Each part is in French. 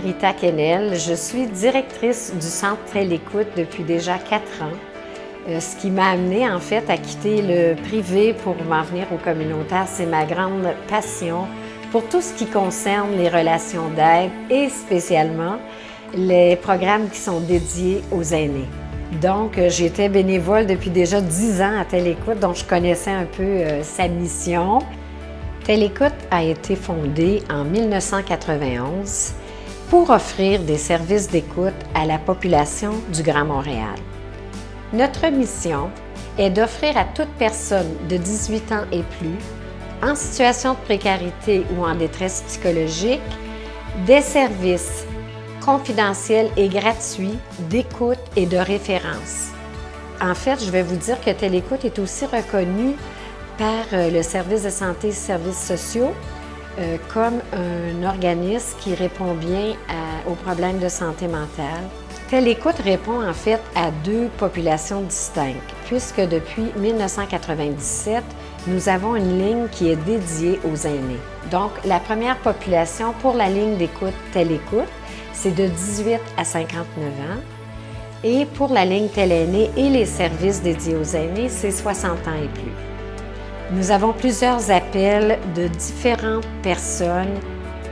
Rita Quesnel. Je suis directrice du Centre Télécoute depuis déjà 4 ans. Ce qui m'a amenée en fait à quitter le privé pour m'en venir au communautaire, c'est ma grande passion pour tout ce qui concerne les relations d'aide et spécialement les programmes qui sont dédiés aux aînés. Donc, j'étais bénévole depuis déjà 10 ans à Télécoute, donc je connaissais un peu sa mission. Télécoute a été fondée en 1991 pour offrir des services d'écoute à la population du Grand Montréal. Notre mission est d'offrir à toute personne de 18 ans et plus, en situation de précarité ou en détresse psychologique, des services confidentiels et gratuits d'écoute et de référence. En fait, je vais vous dire que Télécoute est aussi reconnu par le service de santé et services sociaux comme un organisme qui répond bien aux problèmes de santé mentale. Télécoute répond en fait à 2 populations distinctes, puisque depuis 1997, nous avons une ligne qui est dédiée aux aînés. Donc, la première population pour la ligne d'écoute Télécoute, c'est de 18 à 59 ans. Et pour la ligne Téléaîné et les services dédiés aux aînés, c'est 60 ans et plus. Nous avons plusieurs appels de différentes personnes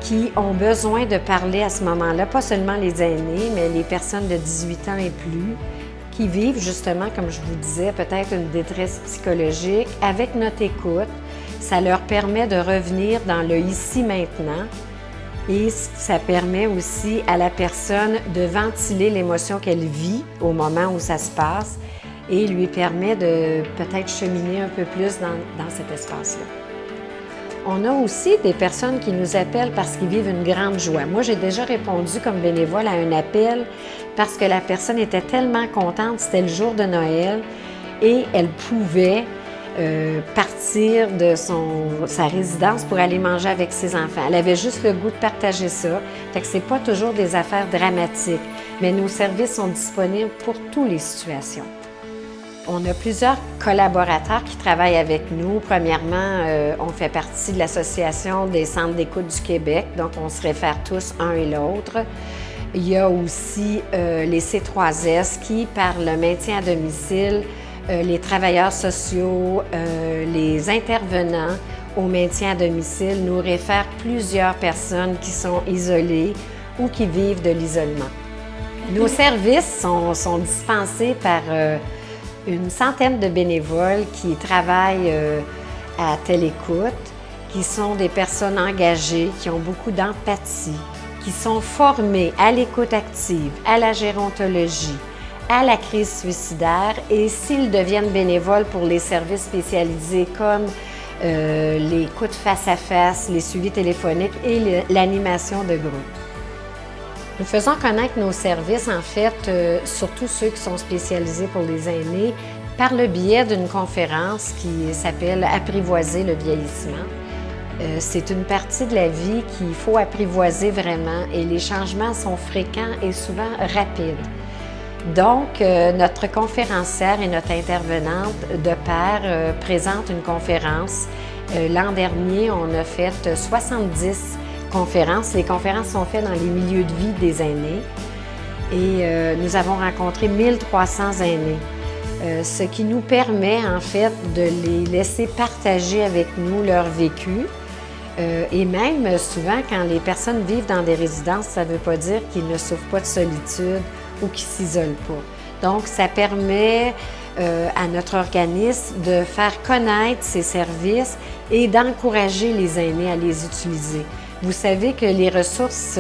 qui ont besoin de parler à ce moment-là, pas seulement les aînés, mais les personnes de 18 ans et plus, qui vivent justement, comme je vous disais, peut-être une détresse psychologique. Avec notre écoute, ça leur permet de revenir dans le ici-maintenant et ça permet aussi à la personne de ventiler l'émotion qu'elle vit au moment où ça se passe et lui permet de peut-être cheminer un peu plus dans cet espace-là. On a aussi des personnes qui nous appellent parce qu'ils vivent une grande joie. Moi, j'ai déjà répondu comme bénévole à un appel parce que la personne était tellement contente, c'était le jour de Noël et elle pouvait partir de sa résidence pour aller manger avec ses enfants. Elle avait juste le goût de partager ça. Fait que c'est pas toujours des affaires dramatiques, mais nos services sont disponibles pour toutes les situations. On a plusieurs collaborateurs qui travaillent avec nous. Premièrement, on fait partie de l'Association des centres d'écoute du Québec, donc on se réfère tous un et l'autre. Il y a aussi les C3S qui, par le maintien à domicile, les travailleurs sociaux, les intervenants au maintien à domicile nous réfèrent plusieurs personnes qui sont isolées ou qui vivent de l'isolement. Nos services sont dispensés par une centaine de bénévoles qui travaillent à Télécoute, qui sont des personnes engagées, qui ont beaucoup d'empathie, qui sont formées à l'écoute active, à la gérontologie, à la crise suicidaire et s'ils deviennent bénévoles pour les services spécialisés comme l'écoute face-à-face, les suivis téléphoniques et l'animation de groupe. Nous faisons connaître nos services, en fait, surtout ceux qui sont spécialisés pour les aînés, par le biais d'une conférence qui s'appelle « Apprivoiser le vieillissement ». C'est une partie de la vie qu'il faut apprivoiser vraiment et les changements sont fréquents et souvent rapides. Donc, notre conférencière et notre intervenante de pair présentent une conférence. L'an dernier, on a fait 70 conférences. Les conférences sont faites dans les milieux de vie des aînés et nous avons rencontré 1300 aînés, ce qui nous permet en fait de les laisser partager avec nous leur vécu. Et même souvent, quand les personnes vivent dans des résidences, ça ne veut pas dire qu'ils ne souffrent pas de solitude ou qu'ils ne s'isolent pas. Donc, ça permet à notre organisme de faire connaître ces services et d'encourager les aînés à les utiliser. Vous savez que les ressources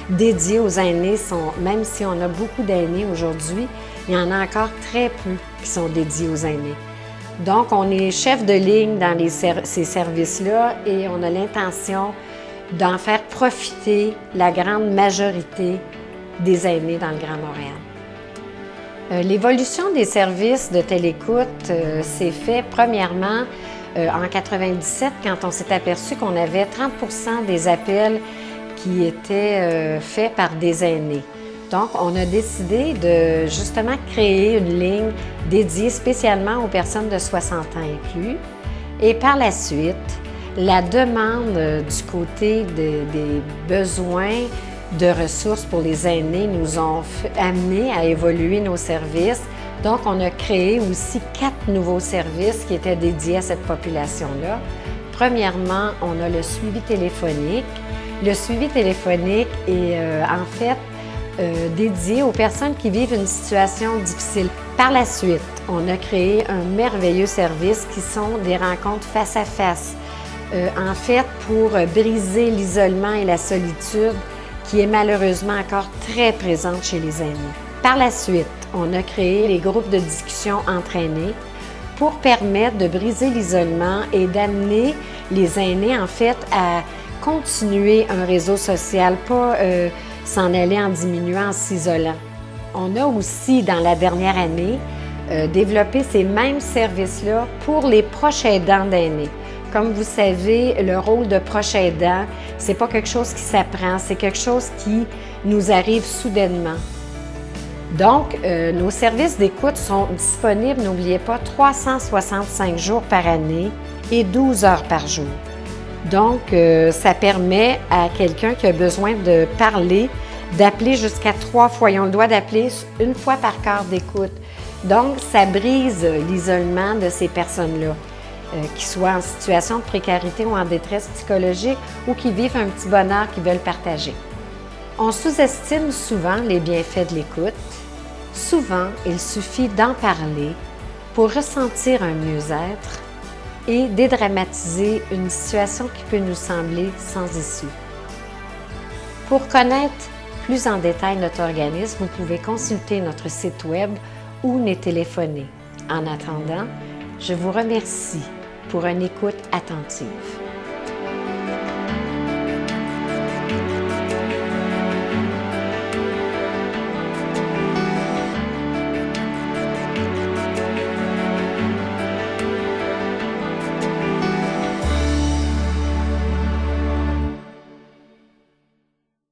dédiées aux aînés sont, même si on a beaucoup d'aînés aujourd'hui, il y en a encore très peu qui sont dédiés aux aînés. Donc, on est chef de ligne dans ces services-là et on a l'intention d'en faire profiter la grande majorité des aînés dans le Grand Montréal. L'évolution des services de Télécoute s'est faite premièrement en 1997, quand on s'est aperçu qu'on avait 30% des appels qui étaient faits par des aînés. Donc, on a décidé de justement créer une ligne dédiée spécialement aux personnes de 60 ans et plus. Et par la suite, la demande du côté des besoins de ressources pour les aînés nous ont amené à évoluer nos services. Donc, on a créé aussi 4 nouveaux services qui étaient dédiés à cette population-là. Premièrement, on a le suivi téléphonique. Le suivi téléphonique est en fait dédié aux personnes qui vivent une situation difficile. Par la suite, on a créé un merveilleux service qui sont des rencontres face à face. En fait, pour briser l'isolement et la solitude qui est malheureusement encore très présente chez les aînés. Par la suite, on a créé les groupes de discussion entraînés pour permettre de briser l'isolement et d'amener les aînés, en fait, à continuer un réseau social, pas s'en aller en diminuant, en s'isolant. On a aussi, dans la dernière année, développé ces mêmes services-là pour les proches aidants d'aînés. Comme vous savez, le rôle de proche aidant, c'est pas quelque chose qui s'apprend, c'est quelque chose qui nous arrive soudainement. Donc, nos services d'écoute sont disponibles, n'oubliez pas, 365 jours par année et 12 heures par jour. Donc, ça permet à quelqu'un qui a besoin de parler, d'appeler jusqu'à 3 fois. Ils ont le droit d'appeler 1 fois par quart d'écoute. Donc, ça brise l'isolement de ces personnes-là, qui soient en situation de précarité ou en détresse psychologique ou qui vivent un petit bonheur qu'ils veulent partager. On sous-estime souvent les bienfaits de l'écoute. Souvent, il suffit d'en parler pour ressentir un mieux-être et dédramatiser une situation qui peut nous sembler sans issue. Pour connaître plus en détail notre organisme, vous pouvez consulter notre site web ou nous téléphoner. En attendant, je vous remercie pour une écoute attentive.